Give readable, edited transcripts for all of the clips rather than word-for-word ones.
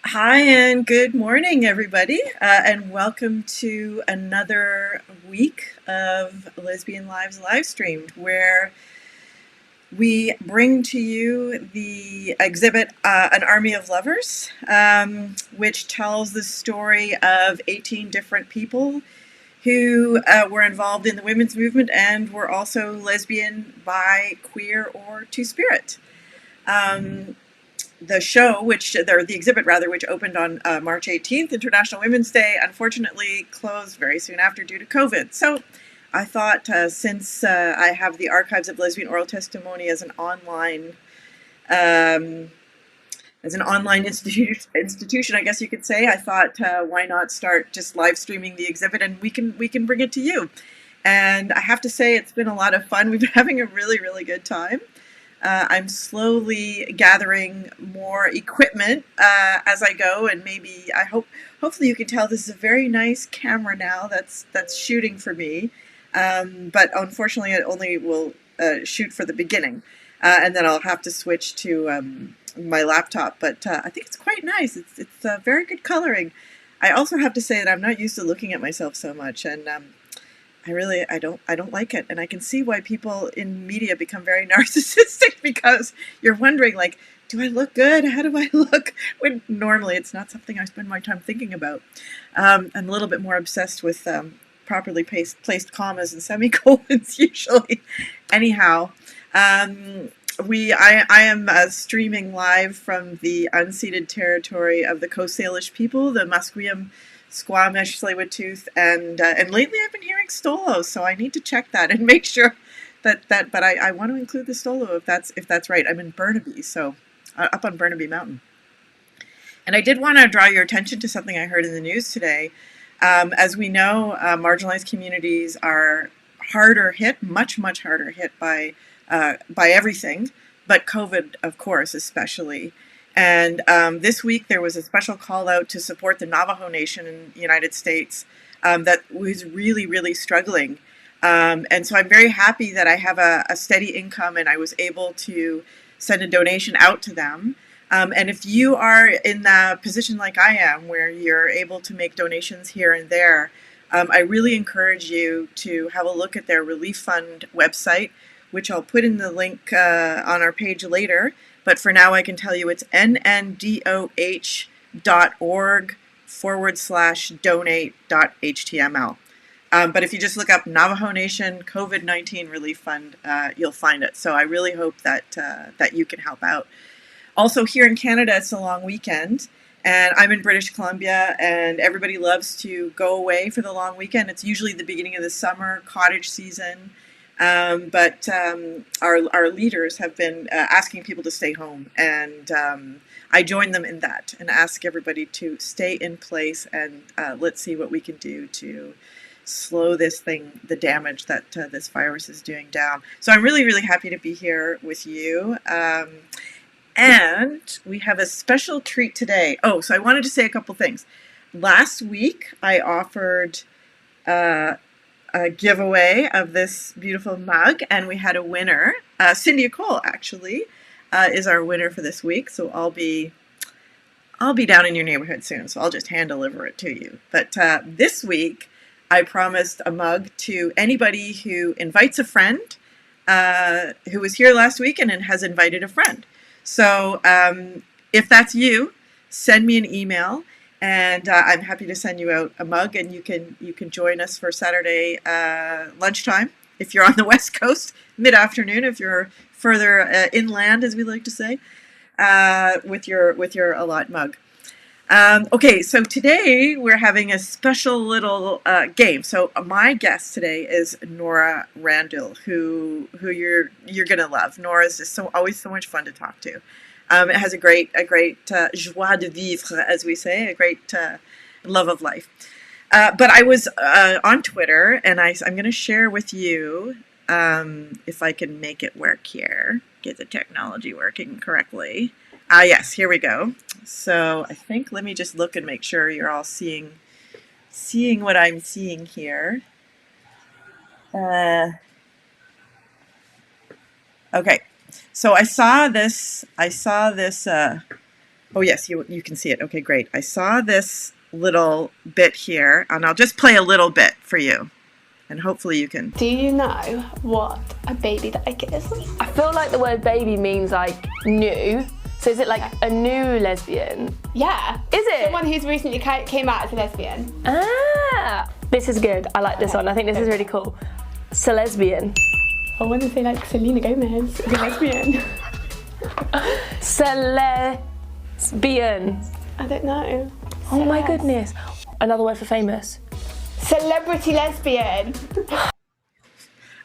Hi, and good morning, everybody, and welcome to another week of Lesbian Lives live streamed, where we bring to you the exhibit An Army of Lovers, which tells the story of 18 different people who were involved in the women's movement and were also lesbian, bi, queer, or two-spirit. The show, the exhibit rather, which opened on March 18th, International Women's Day, unfortunately closed very soon after due to COVID. So I thought, since I have the Archives of Lesbian Oral Testimony as an online institution, I guess you could say, I thought, why not start just live streaming the exhibit, and we can bring it to you. And I have to say, it's been a lot of fun. We've been having a really, really good time. I'm slowly gathering more equipment as I go, and hopefully you can tell this is a very nice camera now that's shooting for me. But unfortunately, it only will shoot for the beginning, and then I'll have to switch to my laptop. But I think it's quite nice. It's very good coloring. I also have to say that I'm not used to looking at myself so much, and I don't like it. And I can see why people in media become very narcissistic, because you're wondering, like, do I look good? How do I look? When normally it's not something I spend my time thinking about. I'm a little bit more obsessed with properly placed commas and semicolons usually. Anyhow, I am streaming live from the unceded territory of the Coast Salish people, the Musqueam, Squamish, Tsleil-Waututh, and lately I've been hearing Stolo, so I need to check that and make sure but I want to include the Stolo if that's right. I'm in Burnaby, so up on Burnaby Mountain. And I did want to draw your attention to something I heard in the news today. As we know, marginalized communities are harder hit, much harder hit by everything, but COVID, of course, especially. And this week there was a special call out to support the Navajo Nation in the United States that was really, really struggling. And so I'm very happy that I have a steady income, and I was able to send a donation out to them. And if you are in the position like I am, where you're able to make donations here and there, I really encourage you to have a look at their Relief Fund website, which I'll put in the link on our page later. But for now, I can tell you it's nndoh.org/donate.html. But if you just look up Navajo Nation COVID-19 Relief Fund, you'll find it. So I really hope that you can help out. Also, here in Canada, it's a long weekend, and I'm in British Columbia, and everybody loves to go away for the long weekend. It's usually the beginning of the summer, cottage season. But our leaders have been asking people to stay home, and I join them in that and ask everybody to stay in place, and let's see what we can do to slow the damage that this virus is doing down. So I'm really, really happy to be here with you. And we have a special treat today. Oh, so I wanted to say a couple things. Last week, I offered a giveaway of this beautiful mug, and we had a winner. Cindy Cole actually is our winner for this week. So I'll be down in your neighborhood soon. So I'll just hand deliver it to you. But this week, I promised a mug to anybody who invites a friend who was here last week and has invited a friend. So if that's you, send me an email. And I'm happy to send you out a mug, and you can join us for Saturday lunchtime if you're on the West Coast, mid-afternoon if you're further inland, as we like to say, with your allot mug. Okay, so today we're having a special little game. So my guest today is Nora Randall, who you're gonna love. Nora is just always so much fun to talk to. It has a great joie de vivre, as we say, a great love of life. But I was on Twitter, and I'm going to share with you, if I can make it work here, get the technology working correctly. Yes, here we go. So I think, let me just look and make sure you're all seeing what I'm seeing here. Okay. So I saw this, oh yes, you can see it. Okay, great. I saw this little bit here, and I'll just play a little bit for you, and hopefully you can. Do you know what a baby dyke is? I feel like the word baby means like new, So is it like a new lesbian? Yeah. Is it? Someone who's recently came out as a lesbian. Ah, this is good. I like this one. I think this is really cool. So lesbian. I want to say like Selena Gomez is a lesbian. Lesbian. I don't know. Oh my goodness. Another word for famous. Celebrity lesbian.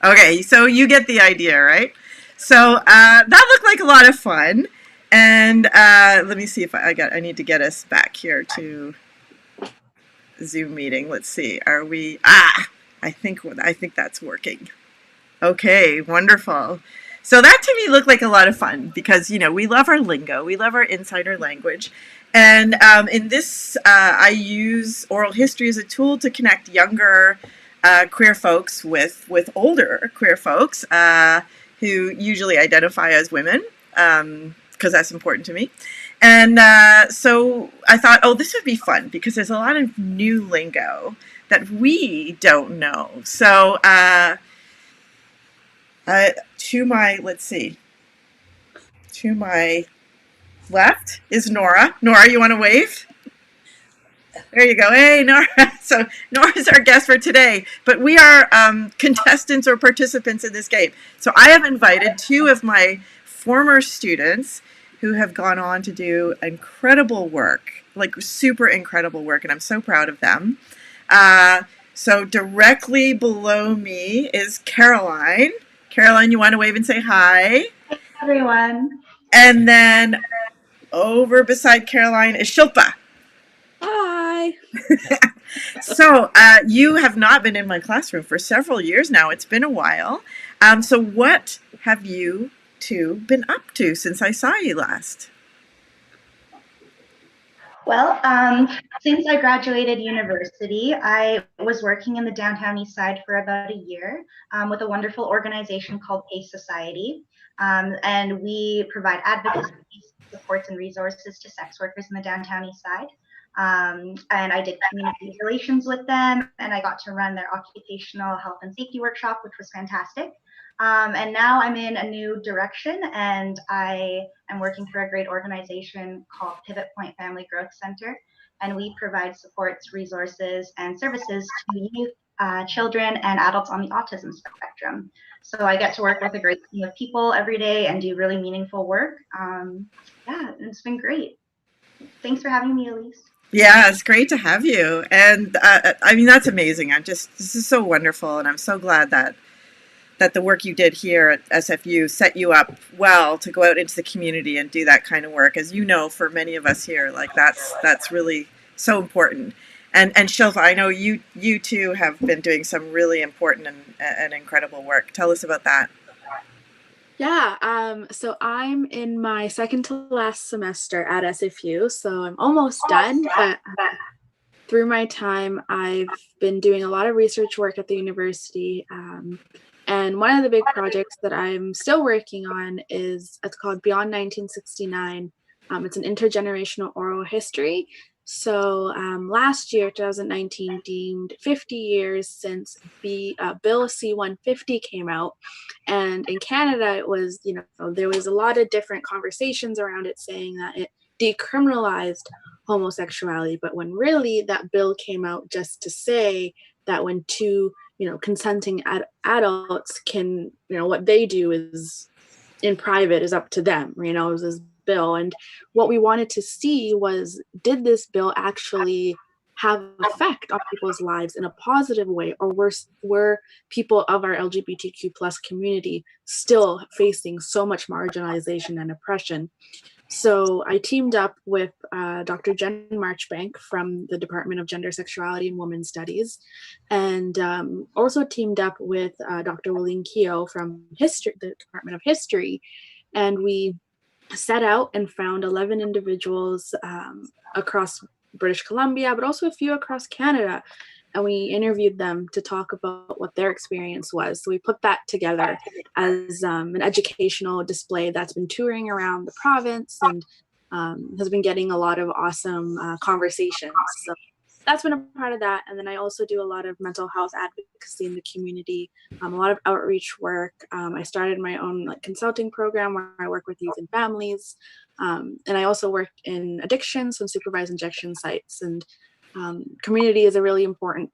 Okay, so you get the idea, right? So that looked like a lot of fun. And let me see if I need to get us back here to Zoom meeting. Let's see. Are we? I think that's working. Okay, wonderful. So that to me looked like a lot of fun because, you know, we love our lingo, we love our insider language. And in this, I use oral history as a tool to connect younger queer folks with older queer folks who usually identify as women, because that's important to me. And so I thought, oh, this would be fun because there's a lot of new lingo that we don't know. So to my left is Nora. Nora, you want to wave? There you go. Hey, Nora. So Nora's our guest for today, but we are contestants or participants in this game. So I have invited two of my former students who have gone on to do incredible work, like super incredible work, and I'm so proud of them. So directly below me is Caroline. Caroline, you want to wave and say hi? Hey, everyone. And then over beside Caroline is Shilpa. Hi. So you have not been in my classroom for several years now. It's been a while. So what have you two been up to since I saw you last? Well, since I graduated university, I was working in the downtown east side for about a year with a wonderful organization called Pace Society. And we provide advocacy, supports, and resources to sex workers in the downtown east side. And I did community relations with them, and I got to run their occupational health and safety workshop, which was fantastic. And now I'm in a new direction, and I am working for a great organization called Pivot Point Family Growth Center, and we provide supports, resources, and services to youth, children, and adults on the autism spectrum. So I get to work with a great team of people every day and do really meaningful work. Yeah, it's been great. Thanks for having me, Elise. Yeah, it's great to have you. And I mean, that's amazing. This is so wonderful. And I'm so glad that the work you did here at SFU set you up well to go out into the community and do that kind of work. As you know, for many of us here, like that's really so important. And Shilpa, I know you too have been doing some really important and incredible work. Tell us about that. Yeah, so I'm in my second to last semester at SFU, so I'm almost done, but through my time, I've been doing a lot of research work at the university, and one of the big projects that I'm still working on it's called Beyond 1969. It's an intergenerational oral history. So last year, 2019, deemed 50 years since Bill C-150 came out. And in Canada, it was, there was a lot of different conversations around it saying that it decriminalized homosexuality. But when really that bill came out just to say that when two, consenting adults can, what they do is in private is up to them, it was this bill. And what we wanted to see was, did this bill actually have effect on people's lives in a positive way, or were people of our LGBTQ plus community still facing so much marginalization and oppression? So I teamed up with Dr. Jen Marchbank from the Department of Gender, Sexuality, and Women's Studies, and also teamed up with Dr. Willeen Keogh from the Department of History, and we set out and found 11 individuals across British Columbia, but also a few across Canada. And we interviewed them to talk about what their experience was. So we put that together as an educational display that's been touring around the province and has been getting a lot of awesome conversations. So that's been a part of that. And then I also do a lot of mental health advocacy in the community, a lot of outreach work. I started my own like consulting program where I work with youth and families. And I also work in addictions and supervised injection sites. And community is a really important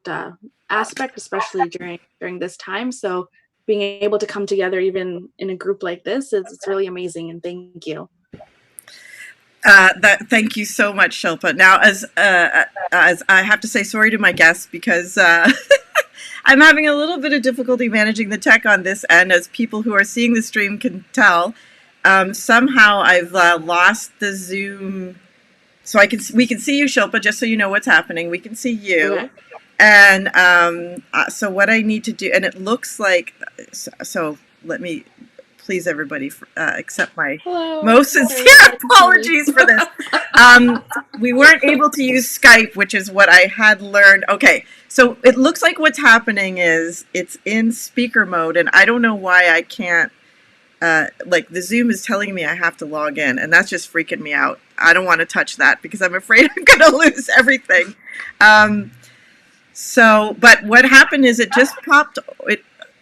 aspect, especially during this time. So being able to come together even in a group like this it's really amazing. And thank you. Thank you so much, Shilpa. Now, as I have to say sorry to my guests because I'm having a little bit of difficulty managing the tech on this end, as people who are seeing the stream can tell. Somehow I've lost the Zoom, so we can see you, Shilpa, just so you know what's happening. We can see you. Okay. And so what I need to do, and it looks like, so let me, please everybody accept my most sincere apologies for this. We weren't able to use Skype, which is what I had learned. Okay, so it looks like what's happening is it's in speaker mode, and I don't know why I can't, like the Zoom is telling me I have to log in, and that's just freaking me out. I don't want to touch that because I'm afraid I'm going to lose everything. But what happened is it just popped.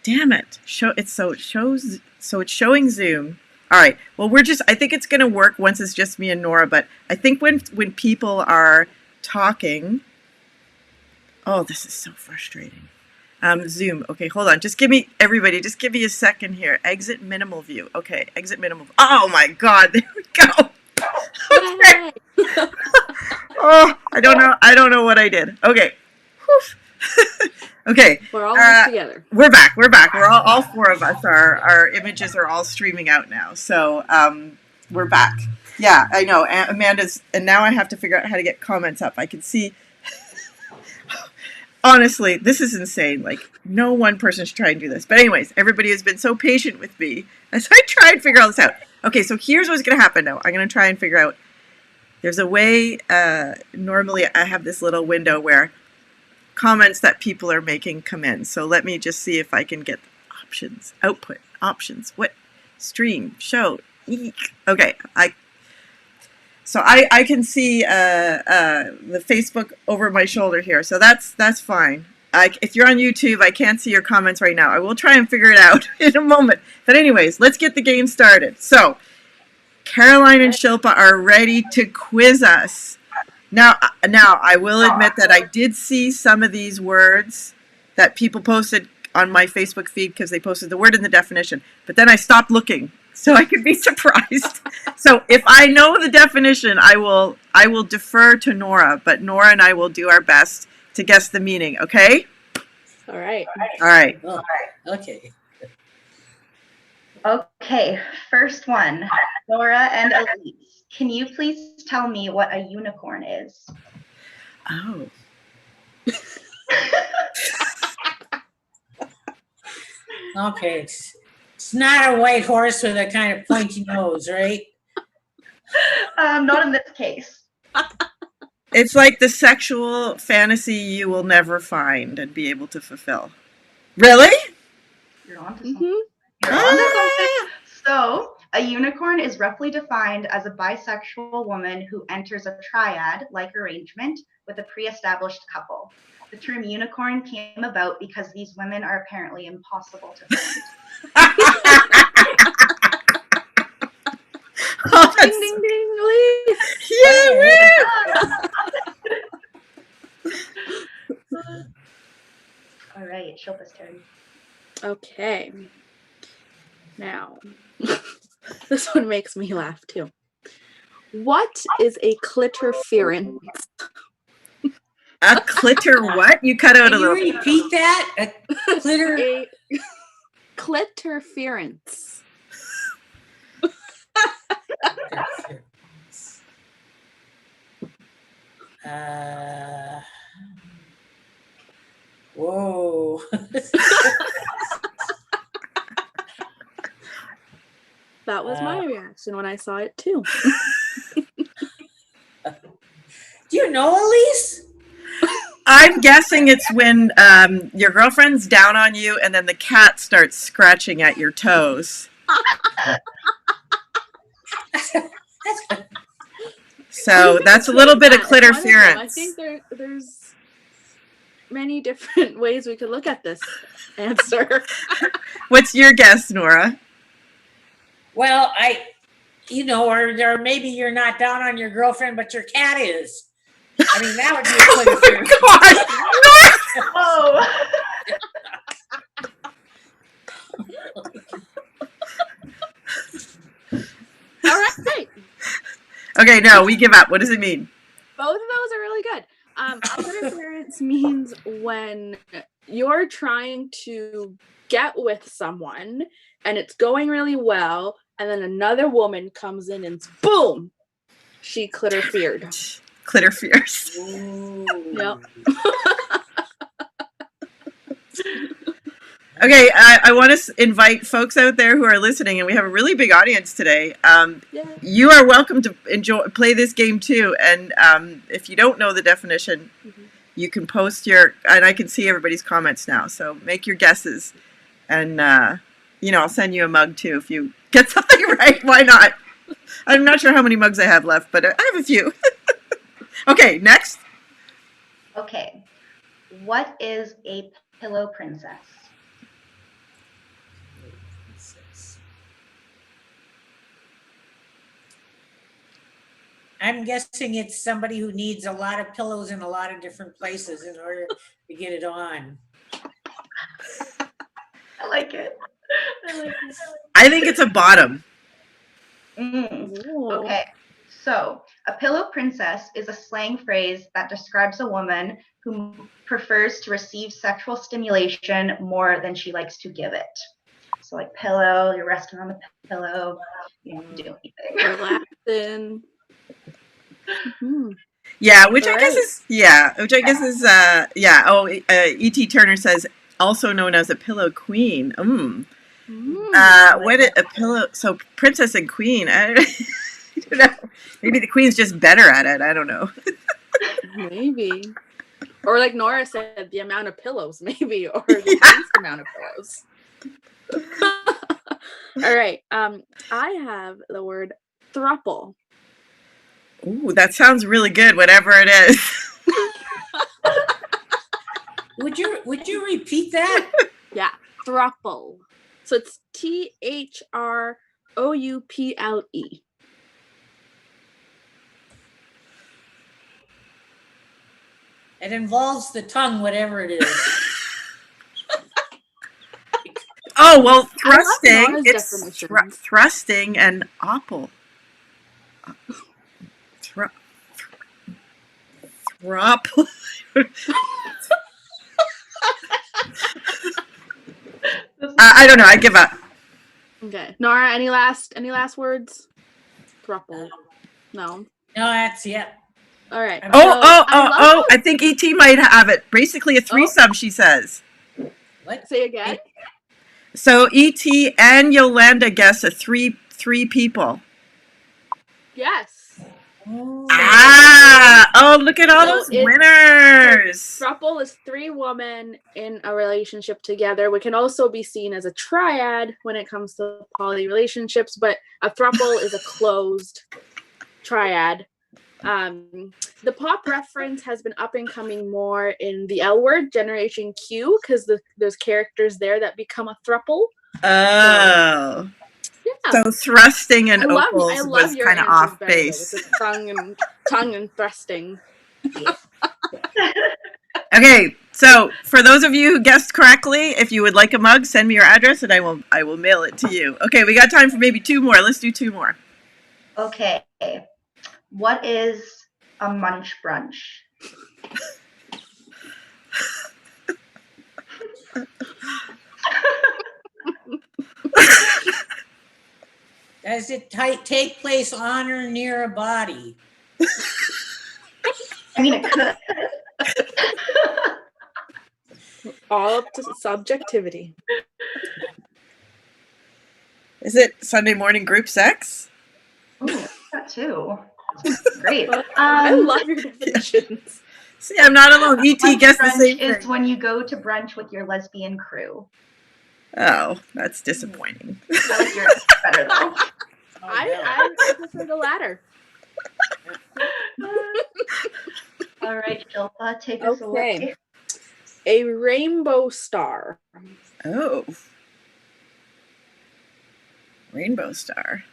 Damn it! So it's showing Zoom. All right. Well, I think it's going to work once it's just me and Nora. But I think when people are talking, oh, this is so frustrating. Zoom. Okay, hold on. Just give me a second here. Exit minimal view. Okay, exit minimal. Oh my God! There we go. Okay. Oh, I don't know what I did. Okay. Okay. We're all together. We're back. We're all four of us. Our images are all streaming out now. So we're back. Yeah, I know. Amanda's, and now I have to figure out how to get comments up. I can see. Honestly, this is insane. Like, no one person should try and do this. But anyways, everybody has been so patient with me as I try and figure all this out. Okay, so here's what's going to happen now. I'm going to try and figure out. There's a way, normally I have this little window where comments that people are making come in. So let me just see if I can get options, output, options, what, stream, show, eek. Okay, I can see the Facebook over my shoulder here, so that's fine. If you're on YouTube, I can't see your comments right now. I will try and figure it out in a moment. But anyways, let's get the game started. So Caroline and Shilpa are ready to quiz us. Now, I will admit that I did see some of these words that people posted on my Facebook feed because they posted the word in the definition, but then I stopped looking so I could be surprised. So if I know the definition, I will defer to Nora, but Nora and I will do our best to guess the meaning, okay? All right. All right. Okay. Okay, first one, Nora and Elise. Can you please tell me what a unicorn is? Oh. Okay. It's not a white horse with a kind of pointy nose, right? Not in this case. It's like the sexual fantasy you will never find and be able to fulfill. Really? You're on to something. You're on to something. So, a unicorn is roughly defined as a bisexual woman who enters a triad-like arrangement with a pre-established couple. The term unicorn came about because these women are apparently impossible to find. Oh, Ding, ding, ding, Elise. Yeah, All right, Shilpa's turn. Okay. Now, this one makes me laugh too. What is a clitorference? a clitter what? You cut out a Can you little. repeat that? A clitter? A clitorference. Whoa. That was my reaction when I saw it too. Do you know, Elise? I'm guessing it's when your girlfriend's down on you and then the cat starts scratching at your toes. So that's a little bit of clitorference. I think there's many different ways we could look at this answer. What's your guess, Nora? Well, or maybe you're not down on your girlfriend, but your cat is. I mean, that would be a clear fear. Oh. All right. Okay, no, we give up. What does it mean? Both of those are really good. Interference means when you're trying to get with someone and it's going really well, and then another woman comes in and boom, she clitter-feared. Clitter-fears. Yep. Okay, I want to invite folks out there who are listening, and we have a really big audience today. You are welcome to play this game too, and if you don't know the definition, you can post and I can see everybody's comments now, so make your guesses, and I'll send you a mug too if you get something right. Why not? I'm not sure how many mugs I have left, but I have a few. Okay, next. Okay, what is a pillow princess? I'm guessing it's somebody who needs a lot of pillows in a lot of different places in order to get it on. I like it. I think it's a bottom. Okay, so a pillow princess is a slang phrase that describes a woman who prefers to receive sexual stimulation more than she likes to give it. So like pillow, you're resting on the pillow, you don't do anything. Relaxing. Yeah, which I guess is E.T. Turner says also known as a pillow queen. What a pillow? So princess and queen. I don't know. Maybe the queen's just better at it. I don't know. Maybe. Or like Nora said, the amount of pillows, maybe, or the least amount of pillows. All right. I have the word throuple. Ooh, that sounds really good, whatever it is. Would you repeat that? Yeah, throuple. So it's THROUPLE. It involves the tongue, whatever it is. Oh, well, thrusting. It's definition. thrusting and opal. Throuple. I don't know. I give up. Okay, Nora. Any last words? Throuple. No. No, that's it. All right. I think E.T. might have it. Basically, a threesome. She says. What? Say again. So E.T. and Yolanda guess a three people. Yes. Look at all those winners. Throuple is 3 women in a relationship together. We can also be seen as a triad when it comes to poly relationships, but a throuple is a closed triad. The pop reference has been up and coming more in the L Word, Generation Q, because there's characters there that become a throuple. Oh. So thrusting and opals was kind of off base. Tongue and thrusting. Okay, so for those of you who guessed correctly, if you would like a mug, send me your address and I will mail it to you. Okay, we got time for maybe 2 more. Let's do 2 more. Okay. What is a munch brunch? Does it take place on or near a body? I mean, it could. All up to subjectivity. Is it Sunday morning group sex? Oh, that too. Great. I love your definitions. See, I'm not alone. E.T. guessed the same Brunch is thing. when you go to brunch with your lesbian crew. Oh, that's disappointing. I like yours better though. I prefer the latter. All right, Shilpa, take us away. A rainbow star. Oh. Rainbow star.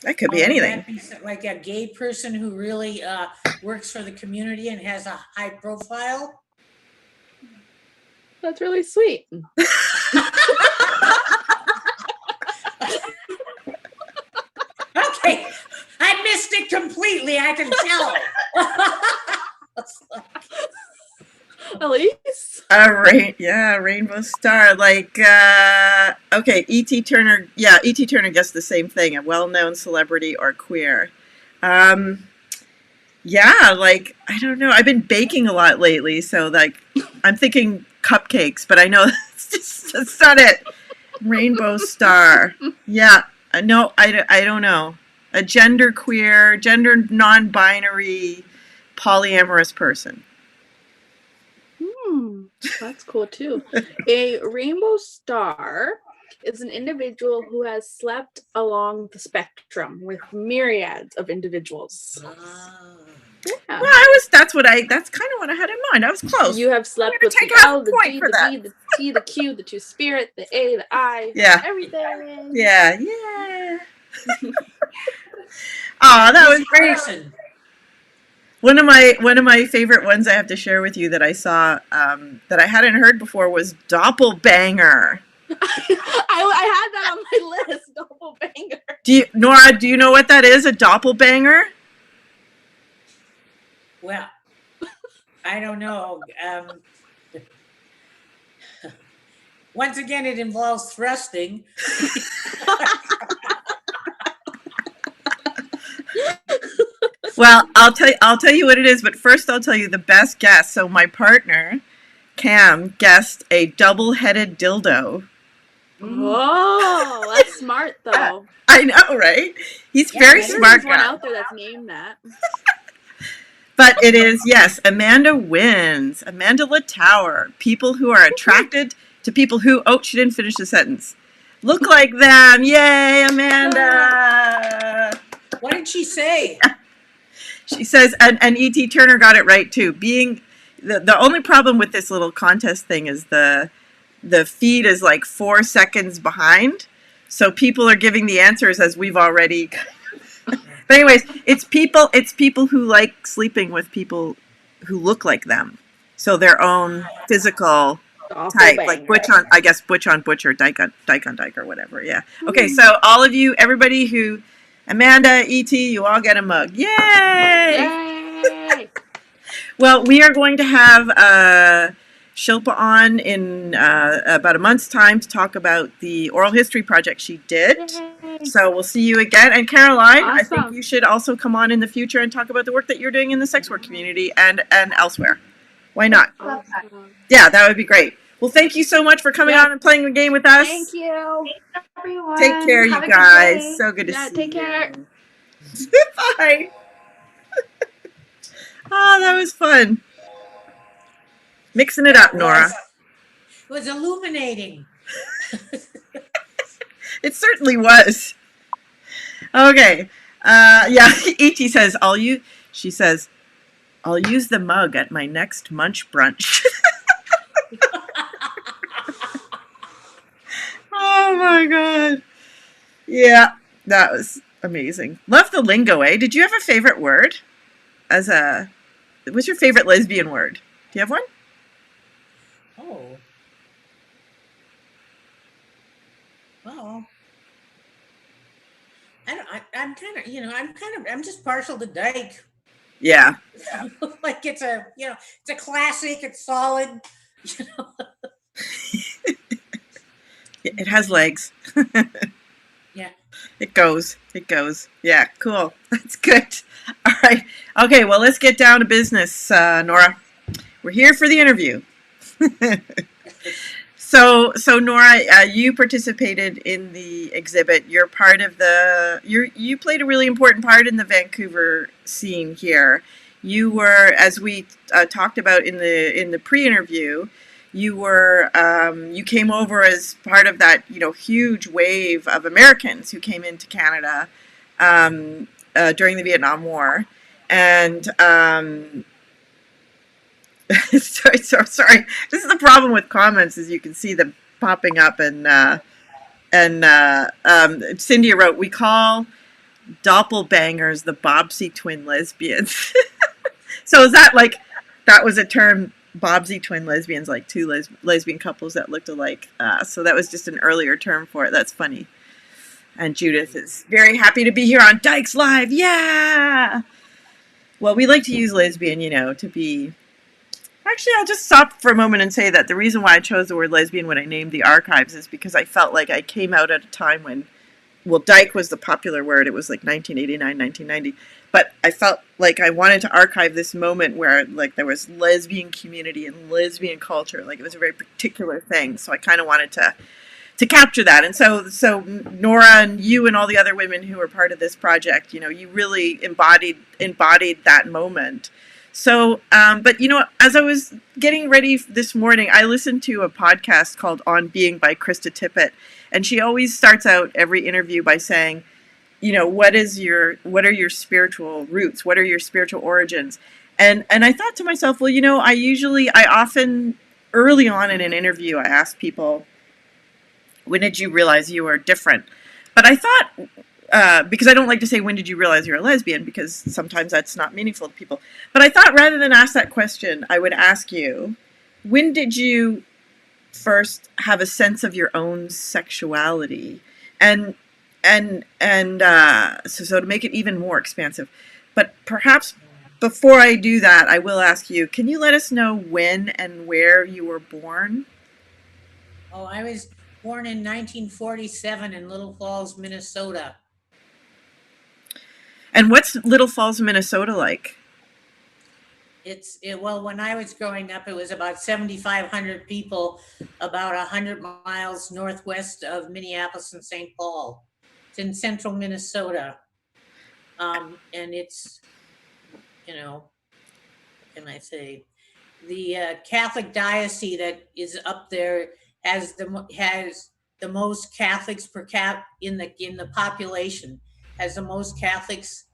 That could be Would anything. that be like a gay person who really works for the community and has a high profile? That's really sweet. Okay, I missed it completely. I can tell. Elise? Rainbow star. Like, okay, E.T. Turner. Yeah, E.T. Turner guessed the same thing. A well-known celebrity or queer. Yeah, like, I don't know. I've been baking a lot lately, so like, I'm thinking cupcakes, but I know that's not it. Rainbow star. Yeah, no, I don't know. A gender queer, gender non-binary, polyamorous person. That's cool too. A rainbow star is an individual who has slept along the spectrum with myriads of individuals. Yeah. Well, that's kind of what I had in mind. I was close. You have slept with the L, the G, the B, the T, the Q, the two spirit, the A, the I, everything. Yeah. Oh, that was great. One of my favorite ones I have to share with you that I saw that I hadn't heard before was doppelbanger. I had that on my list, doppelbanger. Nora, do you know what that is, a doppelbanger? Well, I don't know. Once again, it involves thrusting. Well, I'll tell you what it is, but first I'll tell you the best guess. So my partner, Cam, guessed a double-headed dildo. Oh, that's smart though. I know, right? He's very smart. There's one out there that's named that. But it is, yes, Amanda wins. Amanda Latower. People who are attracted to people who, she didn't finish the sentence. Look like them. Yay, Amanda. What did she say? She says, and E.T. Turner got it right too. Being the only problem with this little contest thing is the feed is like 4 seconds behind. So people are giving the answers as we've already. But anyways, it's people who like sleeping with people who look like them. So their own physical type, like Butch on Butch or Dyke on Dyke or whatever. Yeah. Okay, so all of you, everybody who, Amanda, E.T., you all get a mug. Yay! Yay! Well, we are going to have Shilpa on in about a month's time to talk about the oral history project she did. Yay. So we'll see you again. And Caroline, awesome. I think you should also come on in the future and talk about the work that you're doing in the sex work community and elsewhere. Why not? Awesome. Yeah, that would be great. Well, thank you so much for coming on and playing the game with us. Thank you. Thanks, everyone. Take care, you guys. So good to see you. Take care. Bye. Oh, that was fun. Mixing it up, Nora. It was illuminating. It certainly was. Okay. Yeah, E.T. says, she says, I'll use the mug at my next munch brunch. Oh my God. Yeah, that was amazing. Love the lingo, eh? Did you have a favorite word? What's your favorite lesbian word? Do you have one? Oh. Well, I'm just partial to Dyke. Yeah. Like it's a classic, it's solid, It has legs. Yeah. It goes. Yeah, cool. That's good. All right. Okay, well, let's get down to business, Nora. We're here for the interview. So Nora, you participated in the exhibit. You're part of you played a really important part in the Vancouver scene here. You were, as we talked about in the pre-interview, you came over as part of that, huge wave of Americans who came into Canada during the Vietnam War. And sorry. This is the problem with comments, is you can see them popping up, and Cindy wrote, "We call doppelbangers the Bobbsey twin lesbians." So is that like, that was a term, Bobbsey twin lesbians, like two lesbian couples that looked alike? So that was just an earlier term for it. That's funny. And Judith is very happy to be here on Dykes Live. Yeah. Well, we like to use lesbian, to be... Actually, I'll just stop for a moment and say that the reason why I chose the word lesbian when I named the archives is because I felt like I came out at a time when, well, dyke was the popular word. It was like 1989, 1990. But I felt like I wanted to archive this moment where, like, there was lesbian community and lesbian culture. Like, it was a very particular thing. So I kind of wanted to capture that. And so Nora and you and all the other women who were part of this project, you really embodied that moment. So, but as I was getting ready this morning, I listened to a podcast called On Being by Krista Tippett, and she always starts out every interview by saying, what are your spiritual roots? What are your spiritual origins? And I thought to myself, well, I often early on in an interview, I ask people, when did you realize you were different? But I thought, because I don't like to say, when did you realize you're a lesbian? Because sometimes that's not meaningful to people. But I thought rather than ask that question, I would ask you, when did you first have a sense of your own sexuality? And so to make it even more expansive. But perhaps before I do that, I will ask you, can you let us know when and where you were born? Oh, I was born in 1947 in Little Falls, Minnesota. And what's Little Falls, Minnesota like? Well, when I was growing up, it was about 7,500 people, about 100 miles northwest of Minneapolis and St. Paul. It's in central Minnesota. And it's, what can I say? The Catholic diocese that is up there has the most Catholics per cap in the population, has the most Catholics.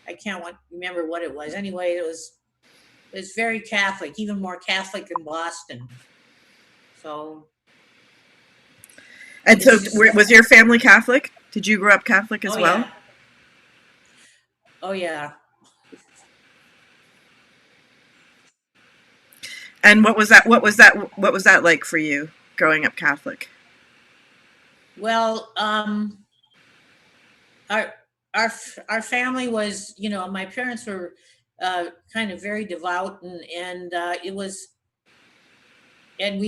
I can't remember what it was. Anyway, it was very Catholic, even more Catholic than Boston. So. And so, was your family Catholic? Did you grow up Catholic as well? Yeah. Oh yeah. And what was that like for you, growing up Catholic? Well, our family was, my parents were kind of very devout, and it was, and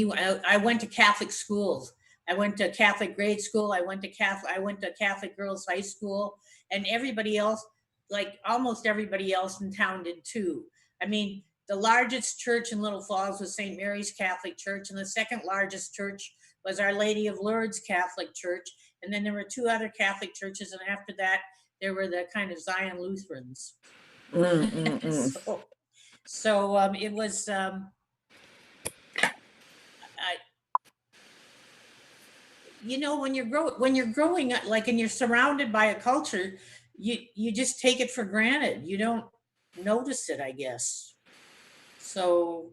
I went to Catholic schools. I went to Catholic grade school. I went to Catholic girls high school, and everybody else, like almost everybody else in town, did too. I mean, the largest church in Little Falls was St. Mary's Catholic Church, and the second largest church was Our Lady of Lourdes Catholic Church. And then there were two other Catholic churches, and after that, there were the kind of Zion Lutherans. So it was, when you're growing up, like, and you're surrounded by a culture, you just take it for granted. You don't notice it, I guess. So,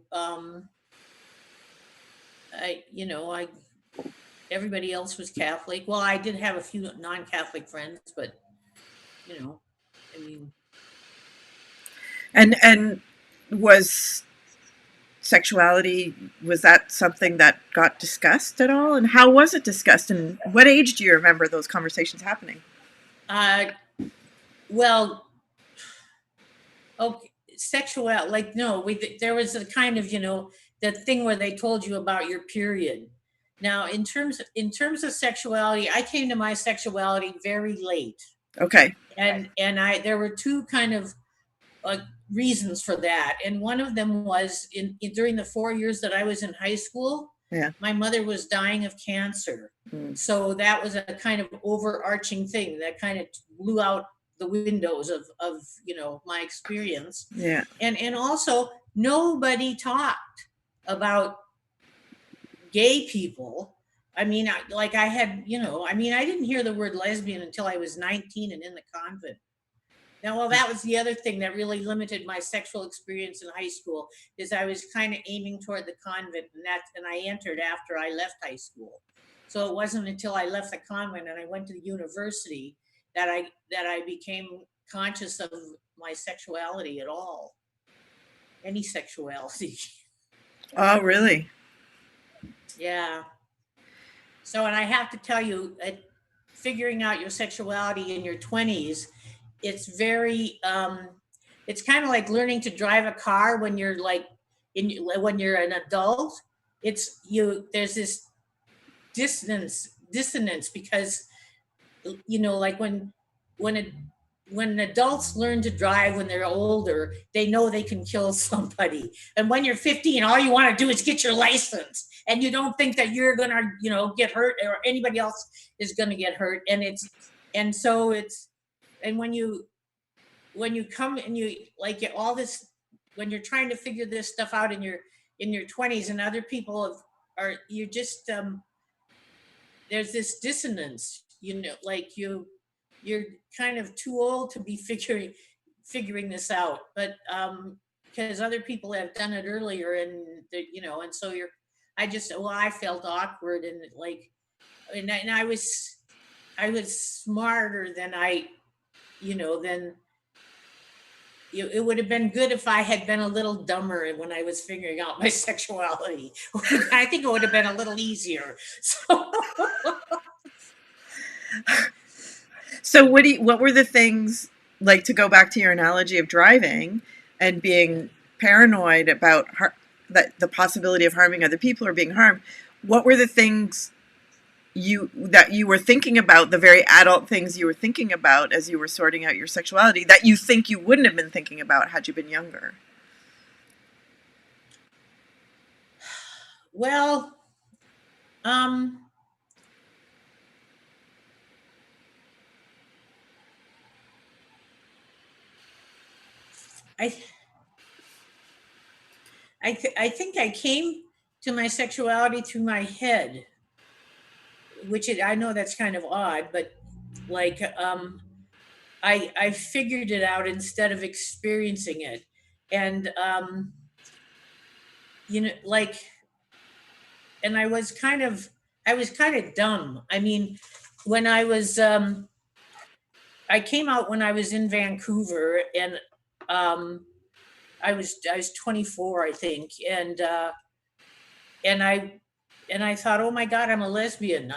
everybody else was Catholic. Well, I did have a few non-Catholic friends, but, I mean. And was sexuality, was that something that got discussed at all? And how was it discussed? And what age do you remember those conversations happening? Well, okay. Sexuality, like, no, there was a kind of, the thing where they told you about your period. Now, in terms of sexuality, I came to my sexuality very late. Okay. And there were two kind of reasons for that. And one of them was during the 4 years that I was in high school, my mother was dying of cancer. So that was a kind of overarching thing that kind of blew out the windows of my experience. Yeah. And also, nobody talked about gay people. I mean, I didn't hear the word lesbian until I was 19 and in the convent. Now, well, that was the other thing that really limited my sexual experience in high school, is I was kind of aiming toward the convent, and I entered after I left high school. So it wasn't until I left the convent and I went to the university that I became conscious of my sexuality at all, any sexuality. Oh, really? Yeah. So, and I have to tell you, figuring out your sexuality in your 20s, it's very, it's kind of like learning to drive a car when you're like, when you're an adult. There's this dissonance because, like when it, when adults learn to drive when they're older, they know they can kill somebody. And when you're 15, all you want to do is get your license, and you don't think that you're gonna, get hurt or anybody else is gonna get hurt. And so it's, and when you come and you like get all this, when you're trying to figure this stuff out in your 20s, and other people are, you just, there's this dissonance, like you're kind of too old to be figuring this out, but because other people have done it earlier, and so I felt awkward, and like, and I was smarter than than it would have been good if I had been a little dumber when I was figuring out my sexuality. I think it would have been a little easier. So So what were the things, like, to go back to your analogy of driving and being paranoid about that the possibility of harming other people or being harmed? What were the things that you were thinking about, the very adult things you were thinking about as you were sorting out your sexuality, that you think you wouldn't have been thinking about had you been younger? well, I I think I came to my sexuality through my head, I know that's kind of odd, but like, I figured it out instead of experiencing it, and like, and I was kind of dumb. I mean, when I came out when I was in Vancouver, and um, I was 24, I think, and I thought, oh my God, I'm a lesbian.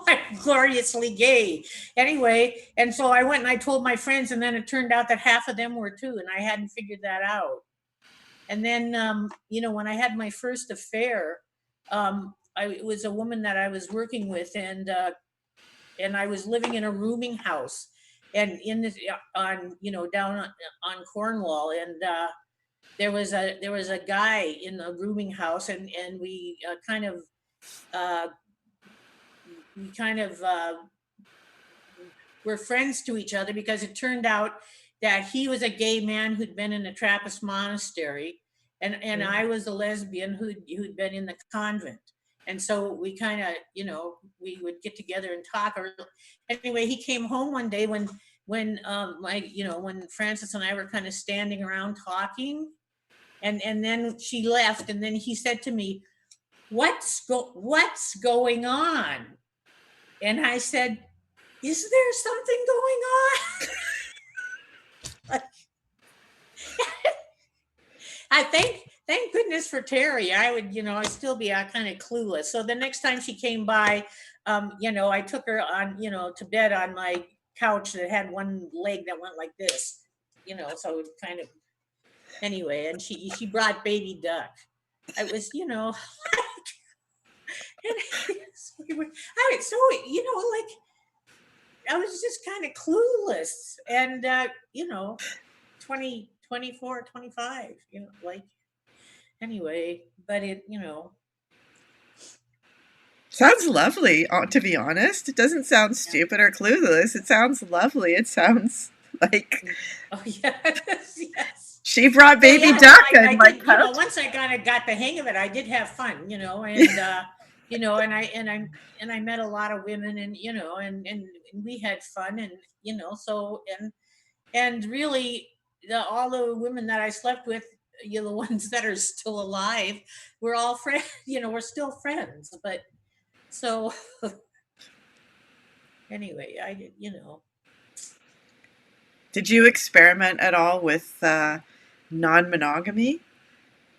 I'm gloriously gay. Anyway, and so I went and I told my friends, and then it turned out that half of them were too, and I hadn't figured that out. And then, when I had my first affair, it was a woman that I was working with, and I was living in a rooming house, and in this on down on Cornwall, and there was a guy in the rooming house, and uh, we kind of were friends to each other, because it turned out that he was a gay man who'd been in a Trappist monastery, and I was a lesbian who'd been in the convent. And so we kind of, we would get together and talk. Or anyway, he came home one day when Francis and I were kind of standing around talking, and then she left, and then he said to me, what's going on? And I said, is there something going on? I thank goodness for Terry. I'd still be kind of clueless. So the next time she came by, I took her on, to bed on my couch that had one leg that went like this, so it kind of, anyway, and she brought baby duck. It was, so like, I was just kind of clueless, and 20, 24, 25, like, anyway, but Sounds lovely, to be honest. It doesn't sound stupid or clueless. It sounds lovely. It sounds like, oh yes, yes. She brought baby yeah, duck I and my did, couch. once I kind of got the hang of it, I did have fun, and and I met a lot of women, and and we had fun, and so, And really, all the women that I slept with, the ones that are still alive, we're all friends. We're still friends. But so anyway, I did. Did you experiment at all with non-monogamy?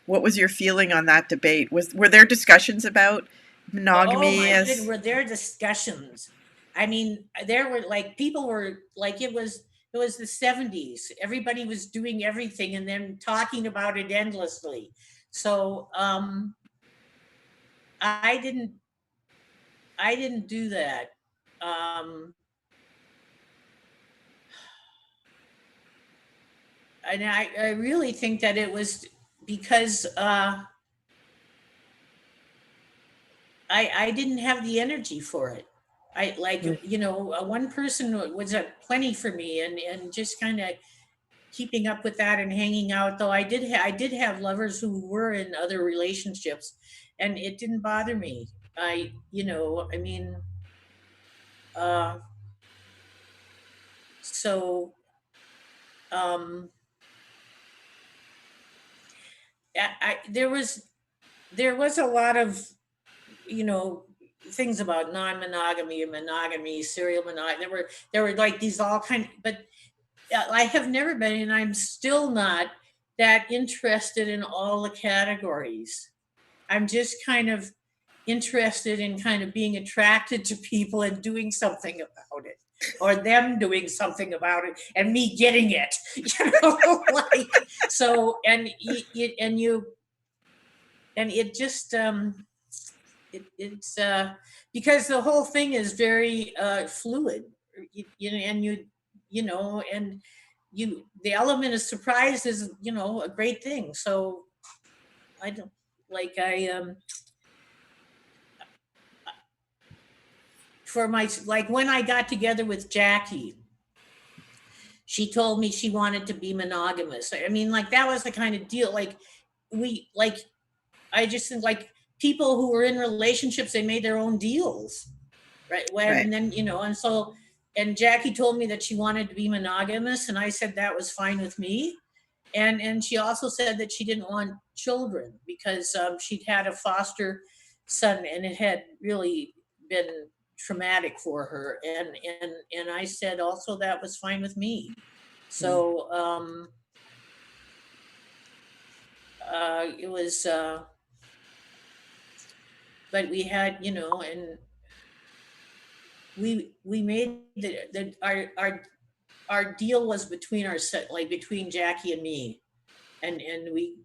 What was your feeling on that debate? Were there discussions about Oh monogamy my goodness, as were there discussions? I mean, there were like people were like it was the 70s. Everybody was doing everything and then talking about it endlessly. So I didn't I didn't do that. Um and I really think that it was because I didn't have the energy for it. I like, one person was plenty for me, and just kind of keeping up with that and hanging out. Though I did have lovers who were in other relationships, and it didn't bother me. I mean, uh, so um, there was a lot of you know things about non-monogamy and monogamy, serial monogamy. There were like these all kind, but I have never been, and I'm still not that interested in all the categories. I'm just kind of interested in kind of being attracted to people and doing something about it, or them doing something about it and me getting it. Like, so, and it just it's because the whole thing is very fluid. And and the element of surprise is a great thing. So I don't like I for my like when I got together with Jackie, she told me she wanted to be monogamous. I mean, like, that was the kind of deal. Like, we like I just think, like, people who were in relationships, they made their own deals, right? right? And then and Jackie told me that she wanted to be monogamous, and I said that was fine with me. And she also said that she didn't want children because she'd had a foster son, and it had really been traumatic for her. And I said also that was fine with me. Mm. So it was, but we had, and we made our deal was between our set, like between Jackie and me, and we,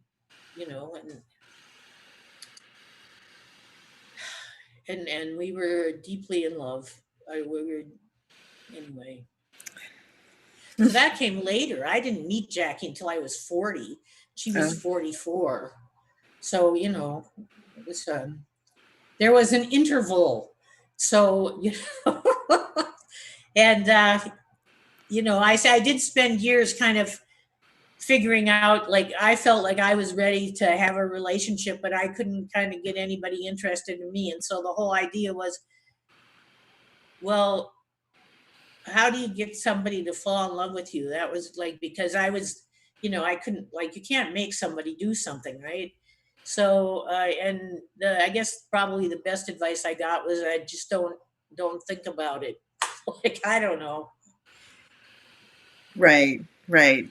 and we were deeply in love. We were anyway. So that came later. I didn't meet Jackie until I was 40. She was Oh, 44. So it was there was an interval. So and I did spend years kind of figuring out, like, I felt like I was ready to have a relationship, but I couldn't kind of get anybody interested in me. And so the whole idea was, well, how do you get somebody to fall in love with you? That was like, because I was, I couldn't, like, you can't make somebody do something, right? So, and I guess probably the best advice I got was, I just don't think about it. Like, I don't know. right, right.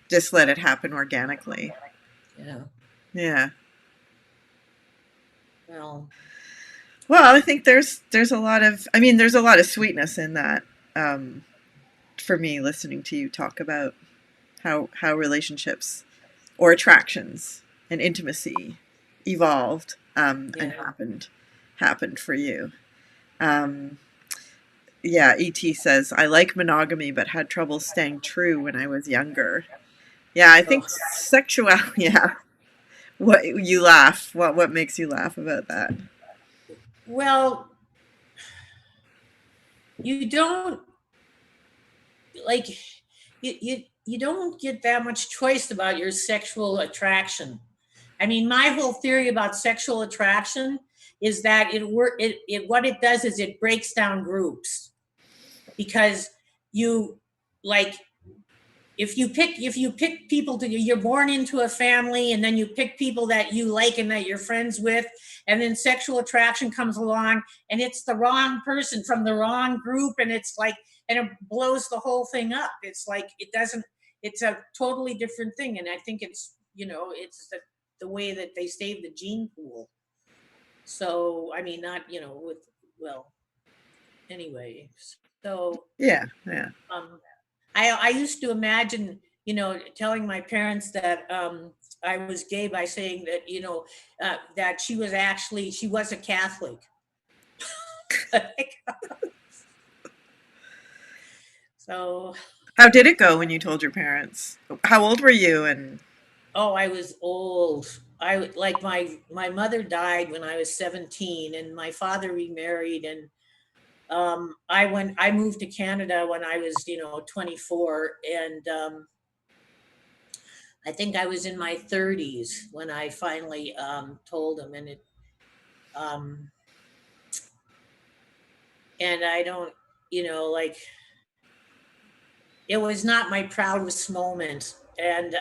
Just let it happen organically. Yeah. Yeah. Well, Well, I think there's a lot of there's a lot of sweetness in that. Um, for me, listening to you talk about how relationships or attractions and intimacy evolved and yeah. happened for you. Um, yeah, Et says I like monogamy, but had trouble staying true when I was younger. Yeah, I think Oh, sexuality. Yeah, what you laugh? What makes you laugh about that? well, you don't like you don't get that much choice about your sexual attraction. I mean, my whole theory about sexual attraction is that it what it does is it breaks down groups, because you like if you pick people you're born into a family, and then you pick people that you like and that you're friends with, and then sexual attraction comes along and it's the wrong person from the wrong group, and it's like, and it blows the whole thing up. It's like, it doesn't, it's a totally different thing. And I think it's, it's the way that they save the gene pool. So, I mean, not, well, anyway, so. Yeah. I used to imagine, telling my parents that I was gay by saying that, that she was a Catholic. So. How did it go when you told your parents? How old were you? And Oh, I was old. My mother died when I was 17, and my father remarried, and I moved to Canada when I was 24, and I think I was in my 30s when I finally told him, um, and I don't, like, it was not my proudest moment, and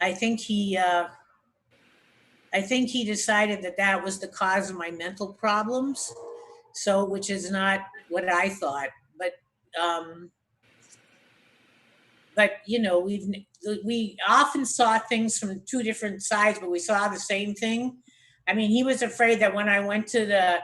I think he decided that that was the cause of my mental problems. So, which is not what I thought, um, but we often saw things from two different sides, but we saw the same thing. I mean, he was afraid that when I went to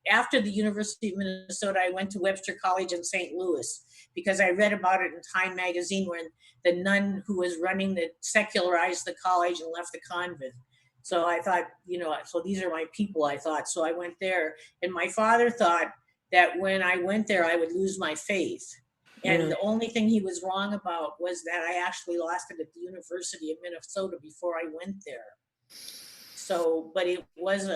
after the University of Minnesota, I went to Webster College in St. Louis because I read about it in Time magazine when the nun who was running secularized the college and left the convent. So I thought, so these are my people, I thought. So I went there, and my father thought that when I went there, I would lose my faith. And the only thing he was wrong about was that I actually lost it at the University of Minnesota before I went there. So, but it was